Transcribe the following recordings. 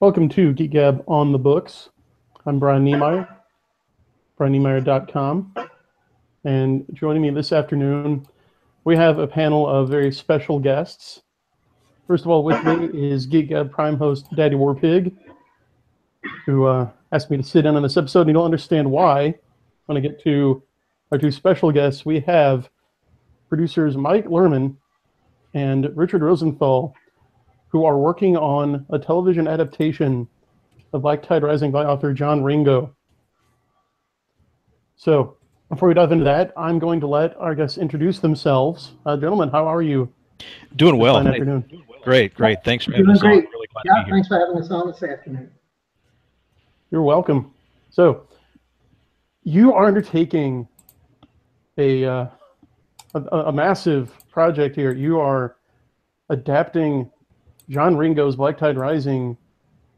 Welcome to Geek Gab on the Books. I'm Brian Niemeier, brianniemeier.com. And joining me this afternoon, we have a panel of very special guests. First of all, with me is Geek Gab Prime host Daddy Warpig, who asked me to sit in on this episode, and you'll understand why. When I get to our two special guests, we have producers Mike Lermon and Richard Rosenthal, who are working on a television adaptation of Black Tide Rising by author John Ringo. So, before we dive into that, I'm going to let our guests introduce themselves. Gentlemen, how are you? Doing well. Fine afternoon. Great. Thanks for having us on. Really glad to be here. Thanks for having us on this afternoon. You're welcome. So, you are undertaking a massive project here. You are adapting John Ringo's Black Tide Rising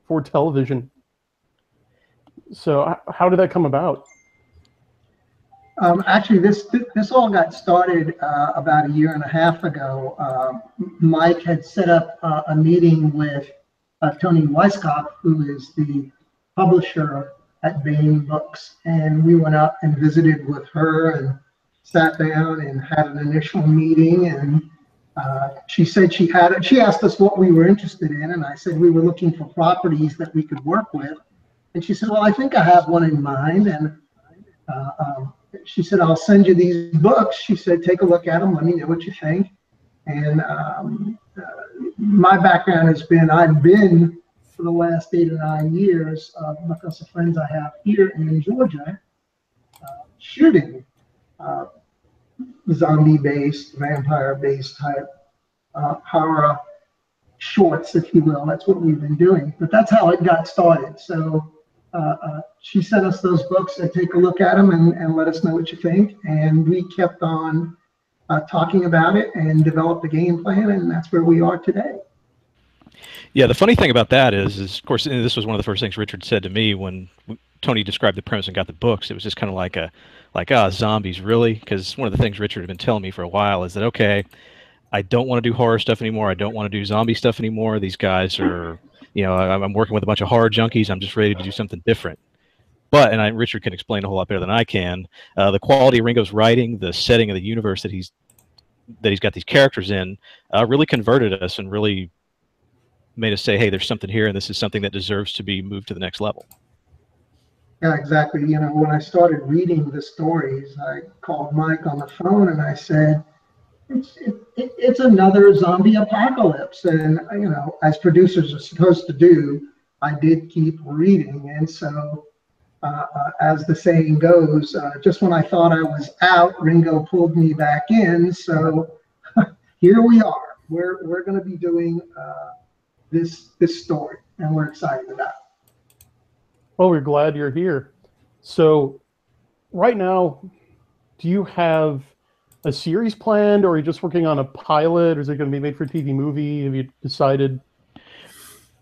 for television. So how did that come about? Actually, this all got started about a year and a half ago. Mike had set up a meeting with Toni Weisskopf, who is the publisher at Bain Books, and we went out and visited with her and sat down and had an initial meeting. And she said she asked us what we were interested in, and I said we were looking for properties that we could work with. And she said, well, I think I have one in mind. And she said, I'll send you these books. She said, take a look at them, let me know what you think. And my background has been, I've been for the last 8 or 9 years, because of friends I have here in Georgia, shooting zombie-based, vampire-based type horror shorts, if you will. That's what we've been doing. But that's how it got started. So she sent us those books, and take a look at them and let us know what you think. And we kept on talking about it and developed a game plan, and that's where we are today. Yeah, the funny thing about that is of course, and this was one of the first things Richard said to me when Toni described the premise and got the books. It was just kind of like zombies, really? Because one of the things Richard had been telling me for a while is that, okay, I don't want to do horror stuff anymore. I don't want to do zombie stuff anymore. These guys are, I'm working with a bunch of horror junkies. I'm just ready to do something different. But, and Richard can explain a whole lot better than I can, the quality of Ringo's writing, the setting of the universe that he's got these characters in, really converted us and really made us say, hey, there's something here, and this is something that deserves to be moved to the next level. Yeah, exactly. When I started reading the stories, I called Mike on the phone and I said, it's another zombie apocalypse. And, as producers are supposed to do, I did keep reading. And so, as the saying goes, just when I thought I was out, Ringo pulled me back in. So here we are. We're going to be doing this story, and we're excited about it. Well, we're glad you're here. So right now, do you have a series planned, or are you just working on a pilot, or is it going to be made for a TV movie? Have you decided?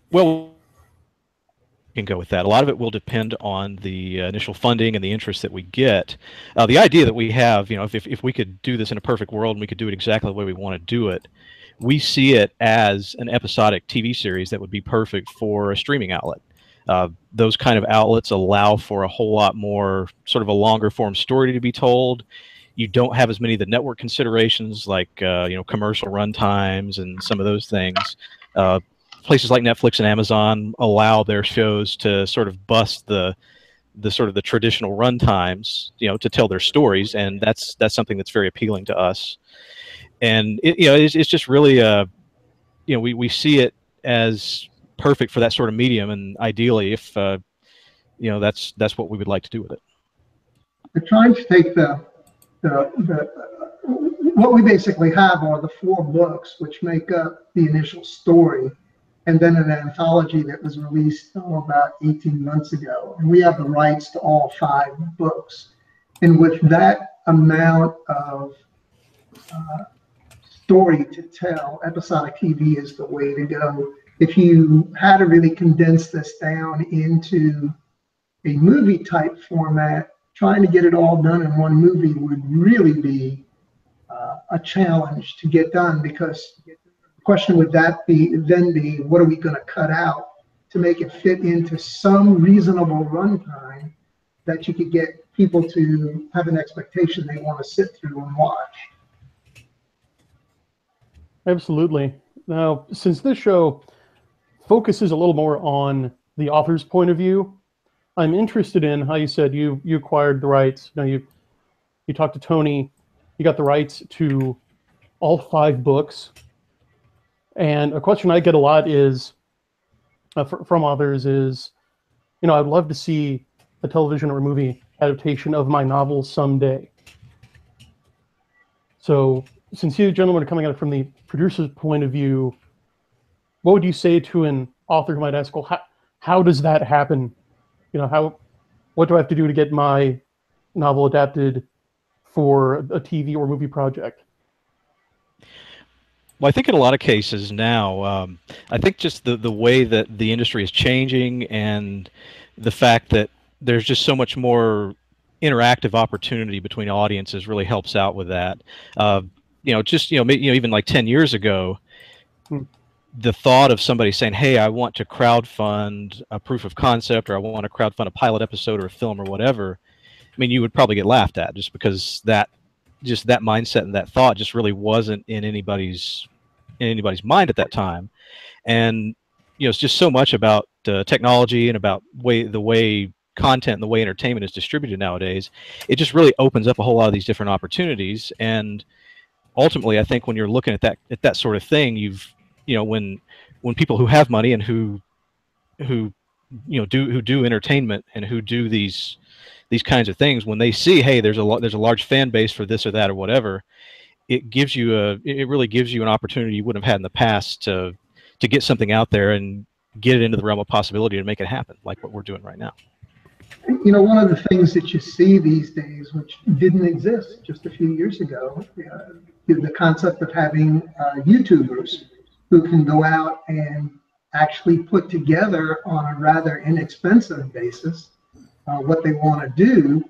Well, we can go with that. A lot of it will depend on the initial funding and the interest that we get. The idea that we have, if we could do this in a perfect world and we could do it exactly the way we want to do it, we see it as an episodic TV series that would be perfect for a streaming outlet. Those kind of outlets allow for a whole lot more sort of a longer form story to be told. You don't have as many of the network considerations like commercial run times and some of those things. Places like Netflix and Amazon allow their shows to sort of bust the traditional run times, to tell their stories, and that's something that's very appealing to us. And it's just really we see it as perfect for that sort of medium, and ideally, if that's what we would like to do with it. We're trying to take what we basically have are the 4 books which make up the initial story, and then an anthology that was released about 18 months ago, and we have the rights to all 5 books. And with that amount of story to tell, episodic TV is the way to go. If you had to really condense this down into a movie type format, trying to get it all done in one movie would really be a challenge to get done, because the question would then be, what are we going to cut out to make it fit into some reasonable runtime that you could get people to have an expectation they want to sit through and watch. Absolutely. Now, since this show focuses a little more on the author's point of view, I'm interested in how you said you acquired the rights. Now you talked to Tony, you got the rights to all 5 books. And a question I get a lot is from authors is, I'd love to see a television or movie adaptation of my novel someday. So since you gentlemen are coming at it from the producer's point of view, what would you say to an author who might ask, well, how does that happen? What do I have to do to get my novel adapted for a TV or movie project? Well, I think in a lot of cases now, I think just the way that the industry is changing and the fact that there's just so much more interactive opportunity between audiences really helps out with that. Even like 10 years ago, the thought of somebody saying, hey, I want to crowdfund a proof of concept, or I want to crowdfund a pilot episode or a film or whatever, I mean, you would probably get laughed at just because that mindset and that thought just really wasn't in anybody's mind at that time. And it's just so much about technology and about the way content and the way entertainment is distributed nowadays. It just really opens up a whole lot of these different opportunities. And ultimately, I think when you're looking at that sort of thing, when people who have money and who do entertainment and who do these kinds of things, when they see, hey, there's a large fan base for this or that or whatever, it really gives you an opportunity you wouldn't have had in the past to get something out there and get it into the realm of possibility to make it happen, like what we're doing right now. One of the things that you see these days, which didn't exist just a few years ago, is the concept of having YouTubers who can go out and actually put together on a rather inexpensive basis what they want to do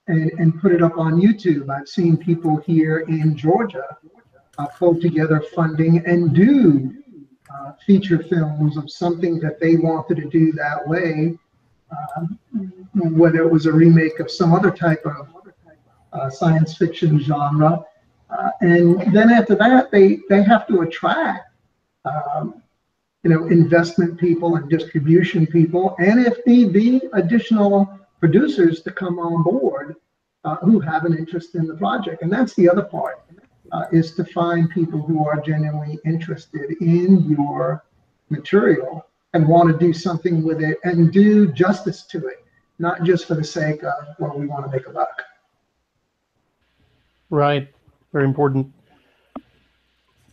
and put it up on YouTube. I've seen people here in Georgia pull together funding and do feature films of something that they wanted to do that way, whether it was a remake of some other type of science fiction genre. And then after that, they have to attract investment people and distribution people, and if need be, additional producers to come on board who have an interest in the project. And that's the other part, is to find people who are genuinely interested in your material and want to do something with it and do justice to it, not just for the sake of, well, we want to make a buck. Right. Very important.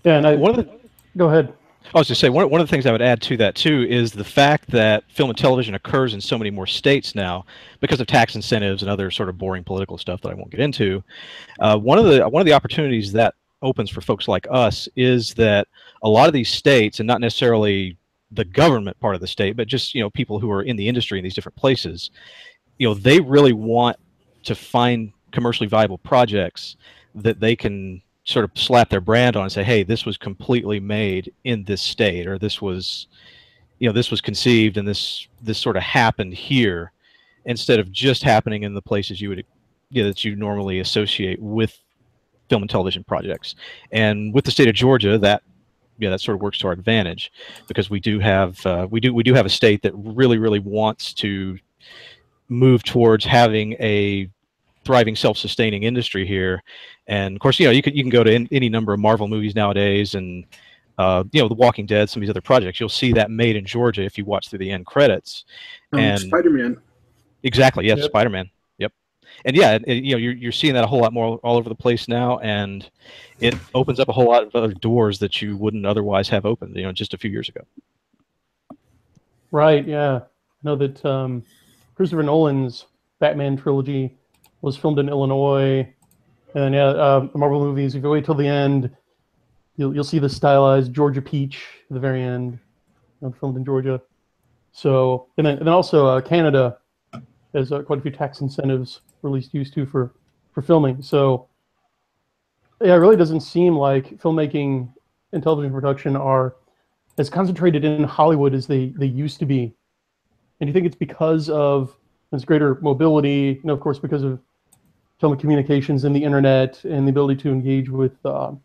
Yeah, and go ahead. I was just saying, one of the things I would add to that too is the fact that film and television occurs in so many more states now because of tax incentives and other sort of boring political stuff that I won't get into. One of the opportunities that opens for folks like us is that a lot of these states, and not necessarily the government part of the state, but just people who are in the industry in these different places, they really want to find commercially viable projects that they can sort of slap their brand on and say, hey, this was completely made in this state, or this was conceived and this sort of happened here, instead of just happening in the places that you normally associate with film and television projects. And with the state of Georgia, that sort of works to our advantage, because we do have a state that really wants to move towards having a thriving, self-sustaining industry here. And of course, you can go to any number of Marvel movies nowadays, and The Walking Dead, some of these other projects. You'll see that made in Georgia if you watch through the end credits. And Spider-Man. Exactly. Yes, Yep. Spider-Man. Yep. And yeah, you're seeing that a whole lot more all over the place now, and it opens up a whole lot of other doors that you wouldn't otherwise have opened, just a few years ago. Right. Yeah. I know that Christopher Nolan's Batman trilogy was filmed in Illinois, and then the Marvel movies. If you wait till the end, you'll see the stylized Georgia peach at the very end, filmed in Georgia. So and then also Canada has quite a few tax incentives, or at least used to, for filming. So yeah, it really doesn't seem like filmmaking and television production are as concentrated in Hollywood as they used to be? And do you think it's because of this greater mobility, of course, because of telecommunications and the internet and the ability to engage with the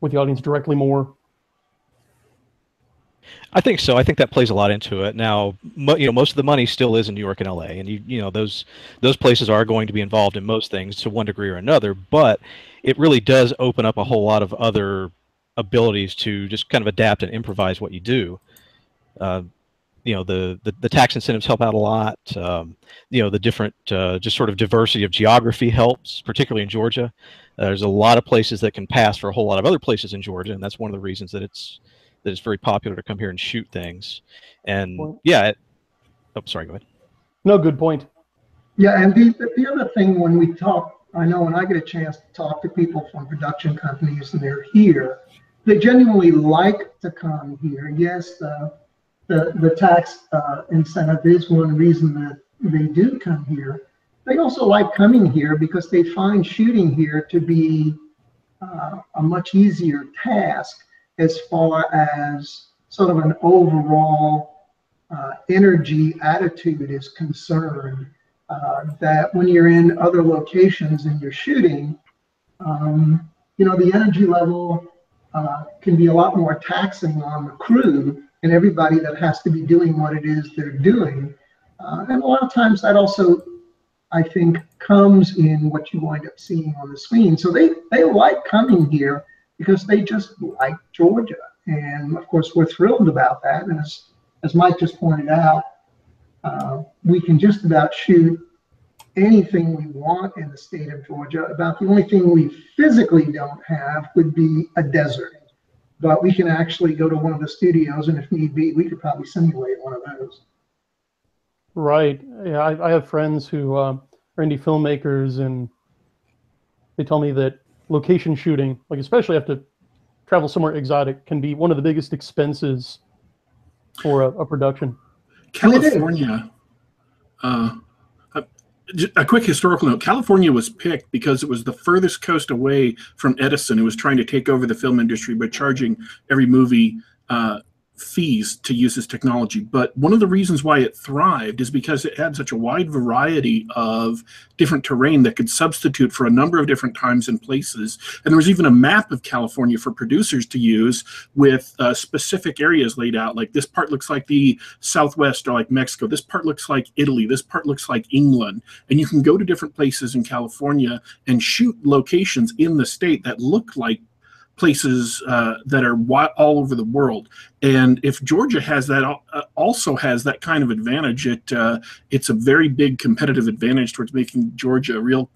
audience directly more? I think so. I think that plays a lot into it. Now, most of the money still is in New York and LA, and those places are going to be involved in most things to one degree or another. But it really does open up a whole lot of other abilities to just kind of adapt and improvise what you do. The tax incentives help out a lot. The different just sort of diversity of geography helps, particularly in Georgia. There's a lot of places that can pass for a whole lot of other places in Georgia, and that's one of the reasons that it's very popular to come here and shoot things. And yeah, sorry, go ahead. No, good point. Yeah, and the other thing when we talk, I know when I get a chance to talk to people from production companies and they're here, they genuinely like to come here. Yes, the tax incentive is one reason that they do come here. They also like coming here because they find shooting here to be a much easier task as far as sort of an overall energy attitude is concerned. That when you're in other locations and you're shooting, the energy level can be a lot more taxing on the crew and everybody that has to be doing what it is they're doing. And a lot of times that also, I think, comes in what you wind up seeing on the screen. So they like coming here because they just like Georgia. And of course, we're thrilled about that. And as Mike just pointed out, we can just about shoot anything we want in the state of Georgia. About the only thing we physically don't have would be a desert. But we can actually go to one of the studios, and if need be, we could probably simulate one of those. Right. Yeah, I have friends who are indie filmmakers, and they tell me that location shooting, like especially have to travel somewhere exotic, can be one of the biggest expenses for a production. California, a quick historical note, California was picked because it was the furthest coast away from Edison, who was trying to take over the film industry by charging every movie fees to use this technology. But one of the reasons why it thrived is because it had such a wide variety of different terrain that could substitute for a number of different times and places. And there was even a map of California for producers to use with specific areas laid out. Like this part looks like the Southwest or like Mexico. This part looks like Italy. This part looks like England. And you can go to different places in California and shoot locations in the state that look like places that are all over the world. And if Georgia has that, also has that kind of advantage, it's a very big competitive advantage towards making Georgia a real,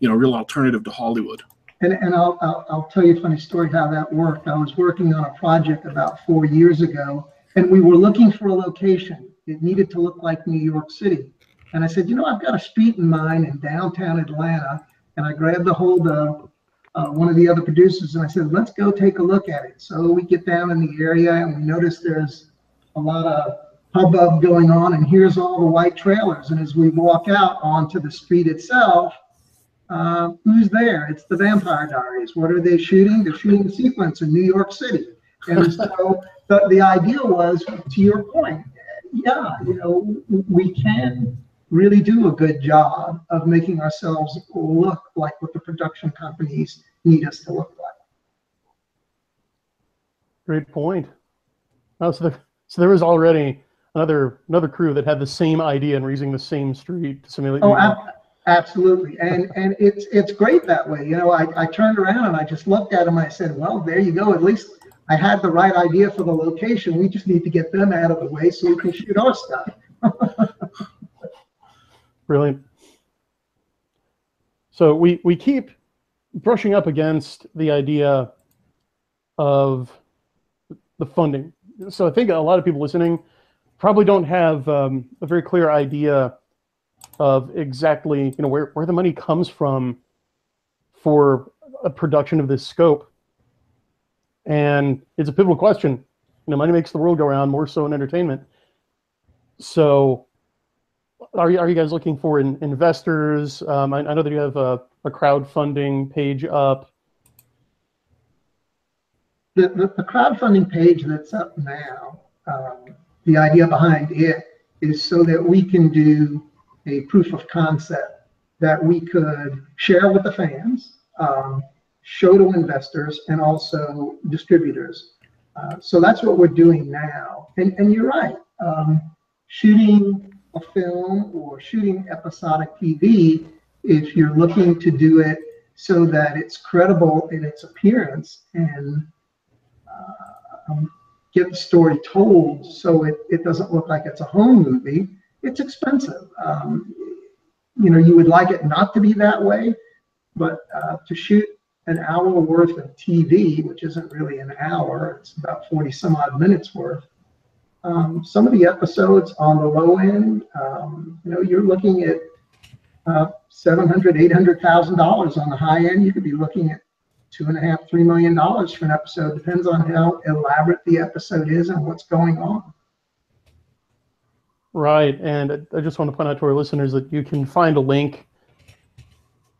real alternative to Hollywood. And I'll tell you a funny story how that worked. I was working on a project about 4 years ago, and we were looking for a location. It needed to look like New York City. And I said, I've got a street in mind in downtown Atlanta. And I grabbed a hold of one of the other producers, and I said, let's go take a look at it. So we get down in the area, and we notice there's a lot of hubbub going on, and here's all the white trailers. And as we walk out onto the street itself, who's there? It's the Vampire Diaries. What are they shooting? They're shooting a sequence in New York City. And so the idea was, to your point, we can really do a good job of making ourselves look like what the production companies need us to look like. Great point. Oh, so there was already another crew that had the same idea and were using the same street to simulate. Absolutely, and it's great that way. I turned around and I just looked at them. I said, well, there you go. At least I had the right idea for the location. We just need to get them out of the way so we can shoot our stuff. Brilliant. So we keep brushing up against the idea of the funding. So I think a lot of people listening probably don't have a very clear idea of exactly where the money comes from for a production of this scope. And it's a pivotal question. Money makes the world go round, more so in entertainment. So are you guys looking for investors? I know that you have a crowdfunding page up. The crowdfunding page that's up now, the idea behind it is so that we can do a proof of concept that we could share with the fans, show to investors, and also distributors. So that's what we're doing now. And you're right. Shooting a film or shooting episodic TV, if you're looking to do it so that it's credible in its appearance and get the story told so it doesn't look like it's a home movie, it's expensive. You know, you would like it not to be that way, but to shoot an hour worth of TV, which isn't really an hour, it's about 40 some odd minutes worth. Some of the episodes on the low end, you know, you're looking at $700,000, $800,000. On the high end, you could be looking at $2.5, $3 million for an episode. Depends on how elaborate the episode is and what's going on. Right, and I just want to point out to our listeners that you can find a link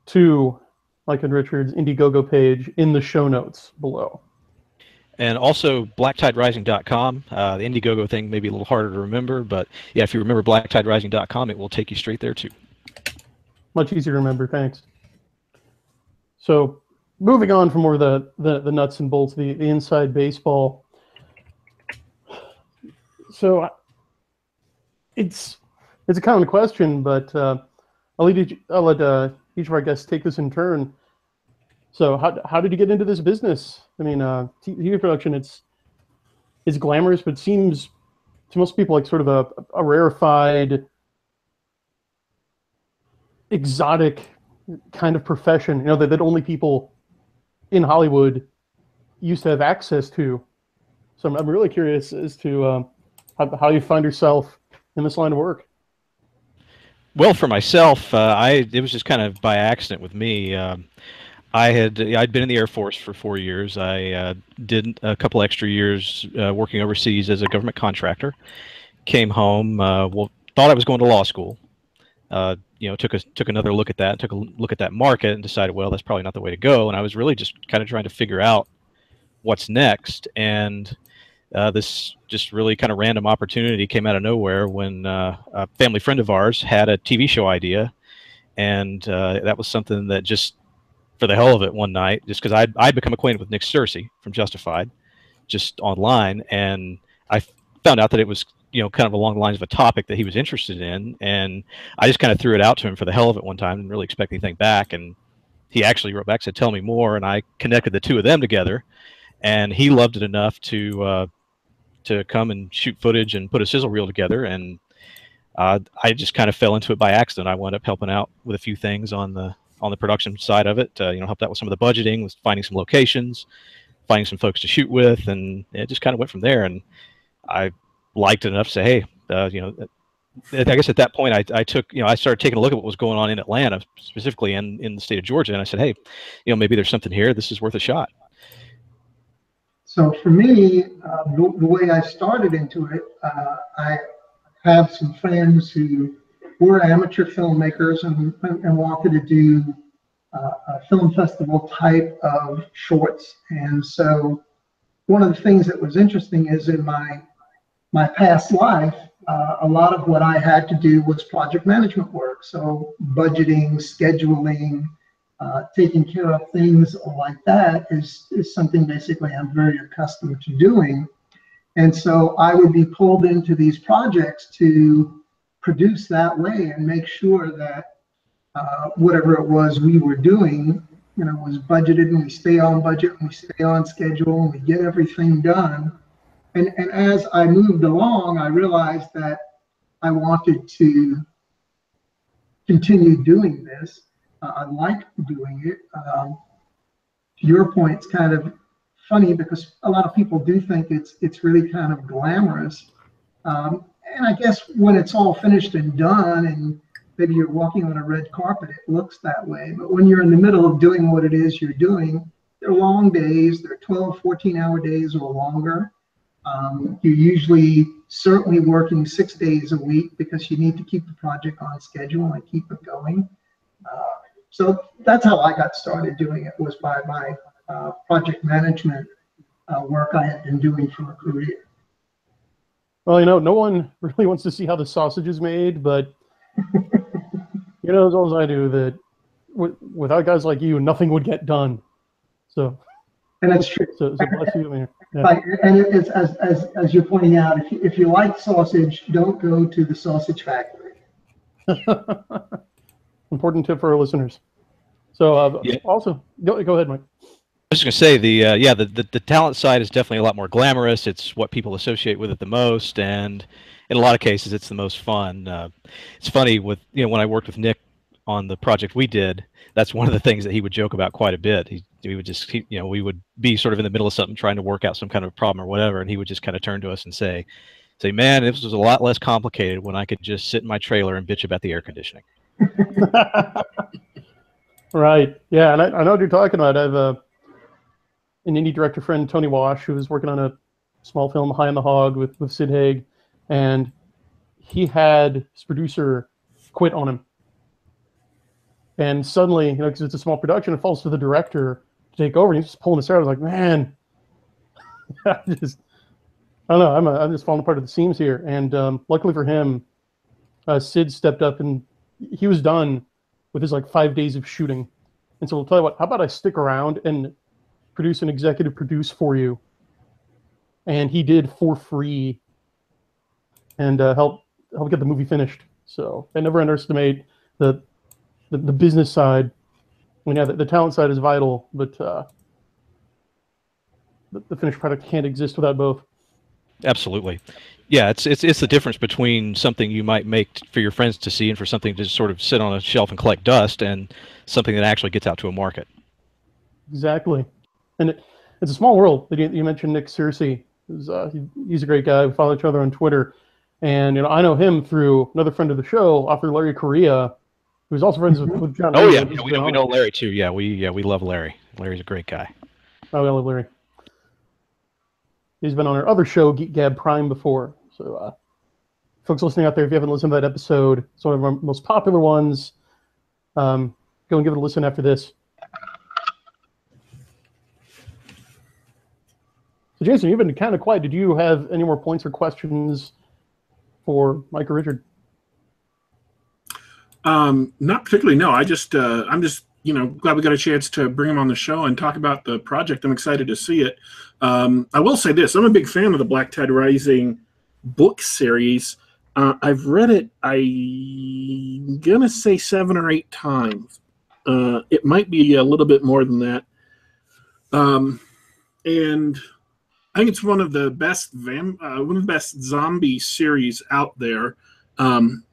to Mike and Richard's Indiegogo page in the show notes below. And also blacktiderising.com. The Indiegogo thing may be a little harder to remember, but yeah, if you remember blacktiderising.com, it will take you straight there too. Much easier to remember, thanks. So moving on from more of the nuts and bolts, the inside baseball. So it's a common question, but I'll let each of our guests take this in turn. So how did you get into this business? I mean, TV production, it's glamorous, but seems to most people like sort of a rarefied, exotic kind of profession, you know, that only people in Hollywood used to have access to. So I'm really curious as to how you find yourself in this line of work. Well, for myself, it was just kind of by accident with me. I'd been in the Air Force for 4 years. I did a couple extra years working overseas as a government contractor. Came home, thought I was going to law school. You know, took another look at that, took a look at that market, and decided, well, that's probably not the way to go. And I was really just kind of trying to figure out what's next. And this just really kind of random opportunity came out of nowhere when a family friend of ours had a TV show idea, and that was something that just, for the hell of it, one night, just because I'd become acquainted with Nick Searcy from Justified, just online, and I found out that it was, you know, kind of along the lines of a topic that he was interested in, and I just kind of threw it out to him for the hell of it one time, and really expect anything back, and he actually wrote back, said, "Tell me more," and I connected the two of them together, and he loved it enough to come and shoot footage and put a sizzle reel together, and I just kind of fell into it by accident. I wound up helping out with a few things on the production side of it, you know, helped out with some of the budgeting, with finding some locations, finding some folks to shoot with, and it just kind of went from there. And I liked it enough to say, hey, you know, I guess at that point I took, you know, I started taking a look at what was going on in Atlanta, specifically in the state of Georgia, and I said, hey, you know, maybe there's something here. This is worth a shot. So for me, the way I started into it, I have some friends who were amateur filmmakers and wanted to do a film festival type of shorts. And so one of the things that was interesting is in my past life, a lot of what I had to do was project management work. So budgeting, scheduling, taking care of things like that is something basically I'm very accustomed to doing. And so I would be pulled into these projects to produce that way and make sure that whatever it was we were doing, you know, was budgeted, and we stay on budget, and we stay on schedule, and we get everything done. And as I moved along, I realized that I wanted to continue doing this. I like doing it. To your point, it's kind of funny because a lot of people do think it's really kind of glamorous. And I guess when it's all finished and done, and maybe you're walking on a red carpet, it looks that way. But when you're in the middle of doing what it is you're doing, they're long days. They're 12, 14-hour days or longer. You're usually certainly working 6 days a week because you need to keep the project on schedule and keep it going. So that's how I got started doing it, was by my project management work I had been doing for a career. Well, no one really wants to see how the sausage is made, but as well as I do that without guys like you, nothing would get done. So, and that's true. So bless you, man. Yeah. Right, and it's as you're pointing out, if you like sausage, don't go to the sausage factory. Important tip for our listeners. So, Yeah. Also, go ahead, Mike. I was just going to say the talent side is definitely a lot more glamorous. It's what people associate with it the most, and in a lot of cases, it's the most fun. It's funny with when I worked with Nick on the project we did. That's one of the things that he would joke about quite a bit. We would be sort of in the middle of something, trying to work out some kind of problem or whatever, and he would just kind of turn to us and say, "Man, this was a lot less complicated when I could just sit in my trailer and bitch about the air conditioning." Right. Yeah, and I know what you're talking about. I have an indie director friend, Tony Wash, who was working on a small film, High on the Hog, with Sid Haig, and he had his producer quit on him. And suddenly, because it's a small production, it falls to the director to take over. And he's just pulling his hair. I was like, man, I don't know. I'm just falling apart at the seams here. And luckily for him, Sid stepped up and he was done with his 5 days of shooting. And so we'll tell you what, how about I stick around and produce an executive produce for you? And he did for free and help get the movie finished. So I never underestimate the business side. I mean, yeah, the talent side is vital, but the finished product can't exist without both. Absolutely. Yeah, it's the difference between something you might make for your friends to see and for something to just sort of sit on a shelf and collect dust, and something that actually gets out to a market. Exactly. And it's a small world. You mentioned Nick Searcy. He's a great guy. We follow each other on Twitter. And I know him through another friend of the show, author Larry Correa, who's also friends with John. Oh, yeah. We know Larry, too. Yeah, we love Larry. Larry's a great guy. Oh, I love Larry. He's been on our other show, Geek Gab Prime, before. So, folks listening out there, if you haven't listened to that episode, it's one of our most popular ones. Go and give it a listen after this. So, Jason, you've been kind of quiet. Did you have any more points or questions for Mike or Richard? Not particularly, no. I'm just glad we got a chance to bring him on the show and talk about the project. I'm excited to see it. I will say this. I'm a big fan of the Black Tide Rising book series. I've read it, I'm going to say 7 or 8 times. It might be a little bit more than that. And I think it's one of the best zombie series out there. And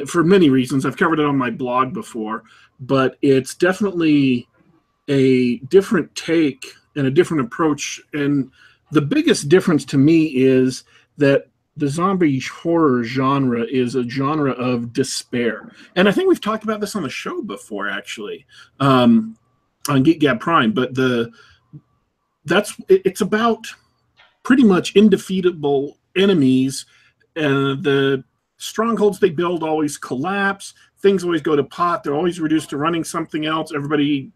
for many reasons, I've covered it on my blog before, but it's definitely a different take and a different approach. And the biggest difference to me is that the zombie horror genre is a genre of despair. And I think we've talked about this on the show before, actually, on Geek Gab Prime. But it's about pretty much indefeatable enemies. The strongholds they build always collapse. Things always go to pot. They're always reduced to running something else. Everybody,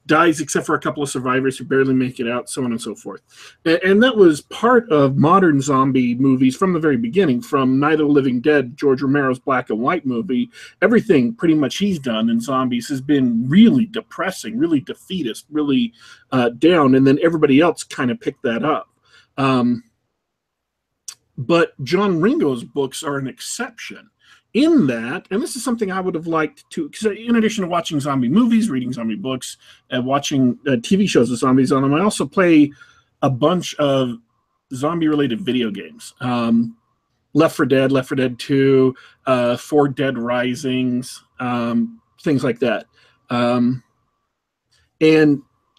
dies except for a couple of survivors who barely make it out, so on and so forth. And that was part of modern zombie movies from the very beginning, from Night of the Living Dead, George Romero's black and white movie. Everything pretty much he's done in zombies has been really depressing, really defeatist, really down, and then everybody else kind of picked that up. But John Ringo's books are an exception in that, and this is something I would have liked to, because in addition to watching zombie movies, reading zombie books, and watching TV shows with zombies on them, I also play a bunch of zombie-related video games. Left 4 Dead, Left 4 Dead 2, 4 Dead Risings, things like that. And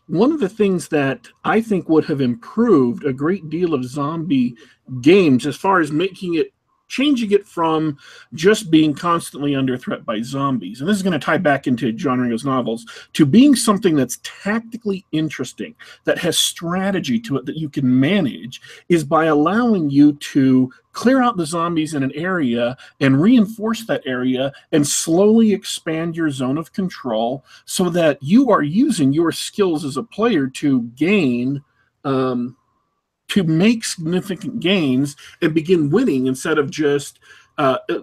one of the things that I think would have improved a great deal of zombie games, as far as making it changing it from just being constantly under threat by zombies, and this is going to tie back into John Ringo's novels, to being something that's tactically interesting, that has strategy to it that you can manage, is by allowing you to clear out the zombies in an area and reinforce that area and slowly expand your zone of control so that you are using your skills as a player to gain to make significant gains and begin winning, instead of just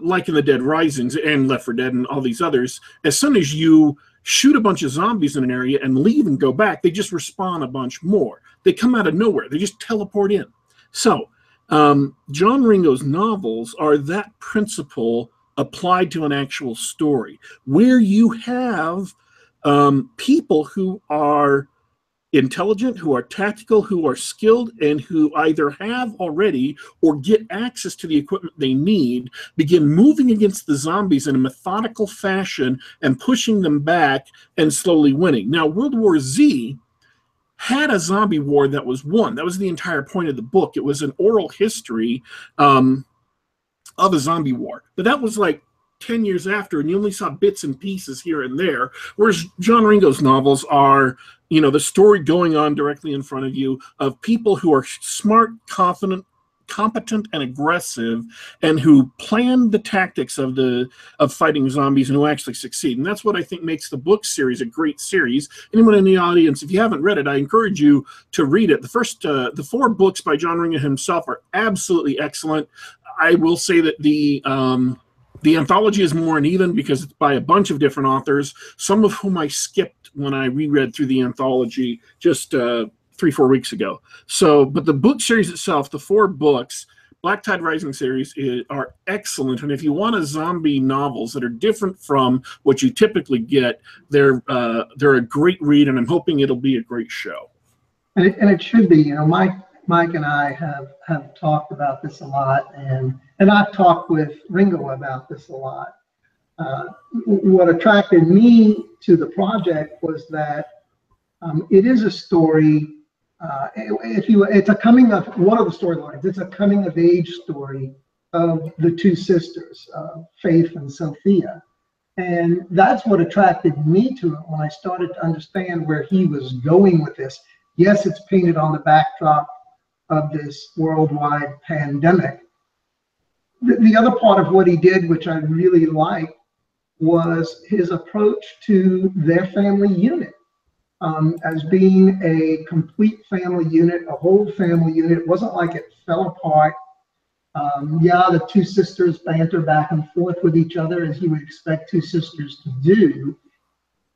like in the Dead Risings and Left 4 Dead and all these others, as soon as you shoot a bunch of zombies in an area and leave and go back, they just respawn a bunch more. They come out of nowhere. They just teleport in. So John Ringo's novels are that principle applied to an actual story, where you have people who are intelligent, who are tactical, who are skilled, and who either have already or get access to the equipment they need, begin moving against the zombies in a methodical fashion and pushing them back and slowly winning. Now, World War Z had a zombie war that was won. That was the entire point of the book. It was an oral history of a zombie war. But that was like 10 years after, and you only saw bits and pieces here and there, whereas John Ringo's novels are, you know, the story going on directly in front of you of people who are smart, confident, competent, and aggressive, and who plan the tactics of fighting zombies and who actually succeed. And that's what I think makes the book series a great series. Anyone in the audience, if you haven't read it, I encourage you to read it. The 4 books by John Ringo himself are absolutely excellent. I will say that the anthology is more uneven because it's by a bunch of different authors, some of whom I skipped when I reread through the anthology just 3-4 weeks ago. So, but the book series itself, the 4 books, Black Tide Rising series, are excellent. And if you want a zombie novels that are different from what you typically get, they're a great read, and I'm hoping it'll be a great show. And it should be. You know, Mike and I have talked about this a lot, and I've talked with Ringo about this a lot. What attracted me to the project was that it is a story. It's a coming of one of the storylines. It's a coming of age story of the 2 sisters, Faith and Sophia, and that's what attracted me to it when I started to understand where he was going with this. Yes, it's painted on the backdrop of this worldwide pandemic. The other part of what he did, which I really liked, was his approach to their family unit. As being a complete family unit, a whole family unit. It wasn't like it fell apart. Yeah, the 2 sisters banter back and forth with each other, as you would expect 2 sisters to do.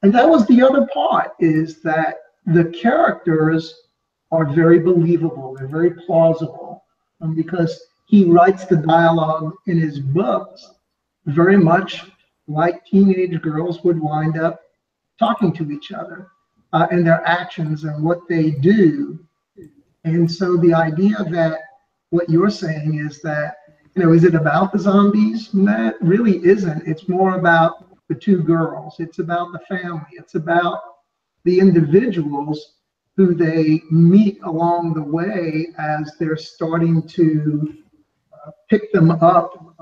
And that was the other part, is that the characters are very believable. They're very plausible, because he writes the dialogue in his books very much like teenage girls would wind up talking to each other. And their actions and what they do. And so the idea that what you're saying is that, you know, is it about the zombies? That really isn't. It's more about the 2 girls. It's about the family. It's about the individuals who they meet along the way as they're starting to pick them up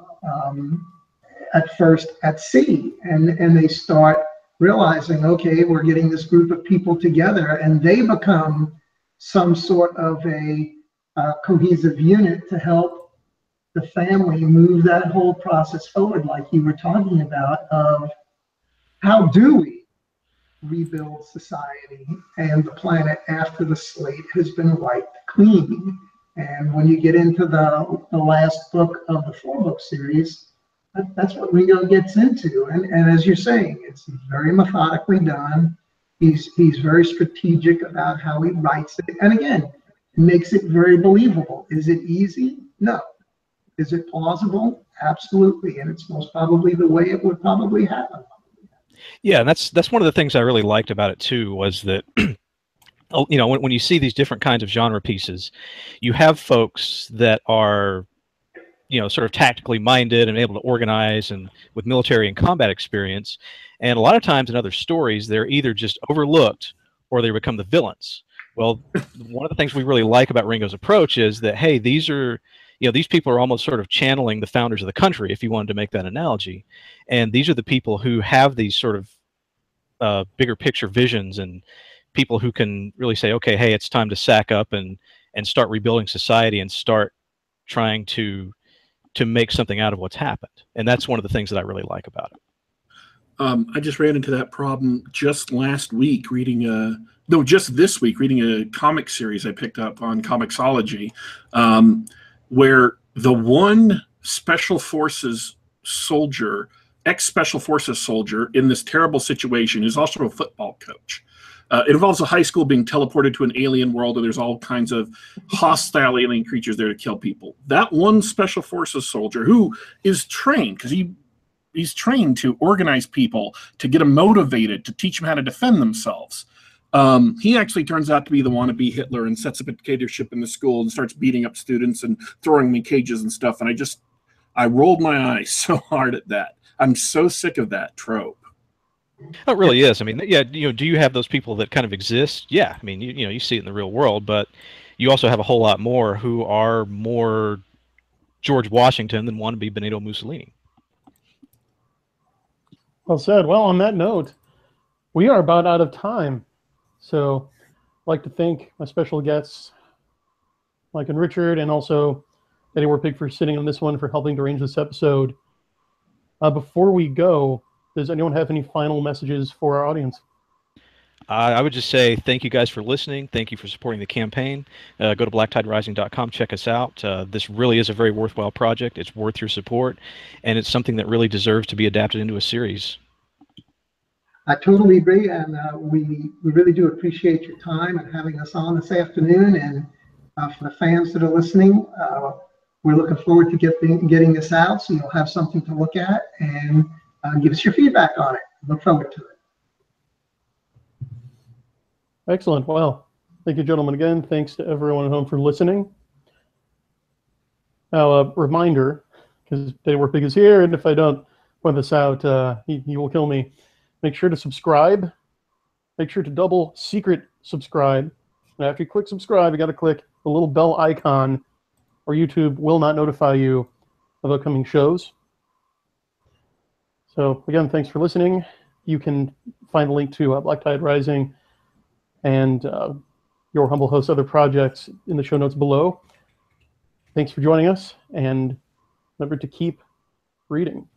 at first at sea. And they start realizing, okay, we're getting this group of people together, and they become some sort of a cohesive unit to help the family move that whole process forward, like you were talking about, of how do we rebuild society and the planet after the slate has been wiped clean. And when you get into the last book of the 4-book series, that's what Ringo gets into. And as you're saying, it's very methodically done. He's very strategic about how he writes it. And again, makes it very believable. Is it easy? No. Is it plausible? Absolutely. And it's most probably the way it would probably happen. Yeah, and that's one of the things I really liked about it too, was that you know, when you see these different kinds of genre pieces, you have folks that are, you know, sort of tactically minded and able to organize, and with military and combat experience. And a lot of times in other stories, they're either just overlooked or they become the villains. Well, one of the things we really like about Ringo's approach is that, hey, these are, these people are almost sort of channeling the founders of the country, if you wanted to make that analogy. And these are the people who have these sort of bigger picture visions, and people who can really say, okay, hey, it's time to sack up and start rebuilding society and start trying to make something out of what's happened. And that's one of the things that I really like about it. I just ran into that problem just last week just this week reading a comic series I picked up on Comixology, where the one special forces soldier, ex-special forces soldier in this terrible situation is also a football coach. It involves a high school being teleported to an alien world, and there's all kinds of hostile alien creatures there to kill people. That one special forces soldier, who is trained, because he's trained to organize people, to get them motivated, to teach them how to defend themselves. He actually turns out to be the wannabe Hitler and sets up a dictatorship in the school and starts beating up students and throwing them in cages and stuff. And I rolled my eyes so hard at that. I'm so sick of that trope. Oh, it really is. I mean, yeah, do you have those people that kind of exist? Yeah. I mean, you see it in the real world, but you also have a whole lot more who are more George Washington than wannabe Benito Mussolini. Well said. Well, on that note, we are about out of time. So I'd like to thank my special guests, Mike and Richard, and also Daddy Warpig for sitting on this one, for helping to arrange this episode. Before we go, does anyone have any final messages for our audience? I would just say thank you guys for listening. Thank you for supporting the campaign. Go to blacktiderising.com. Check us out. This really is a very worthwhile project. It's worth your support, and it's something that really deserves to be adapted into a series. I totally agree, and we really do appreciate your time and having us on this afternoon. And for the fans that are listening, we're looking forward to getting this out, so you'll have something to look at and give us your feedback on it. Look forward to it. Excellent. Well, thank you, gentlemen, again. Thanks to everyone at home for listening. Now, a reminder, because Daddy Warpig is here, and if I don't point this out, he will kill me. Make sure to subscribe. Make sure to double secret subscribe. And after you click subscribe, you got to click the little bell icon, or YouTube will not notify you of upcoming shows. So again, thanks for listening. You can find a link to Black Tide Rising and your humble host's other projects in the show notes below. Thanks for joining us, and remember to keep reading.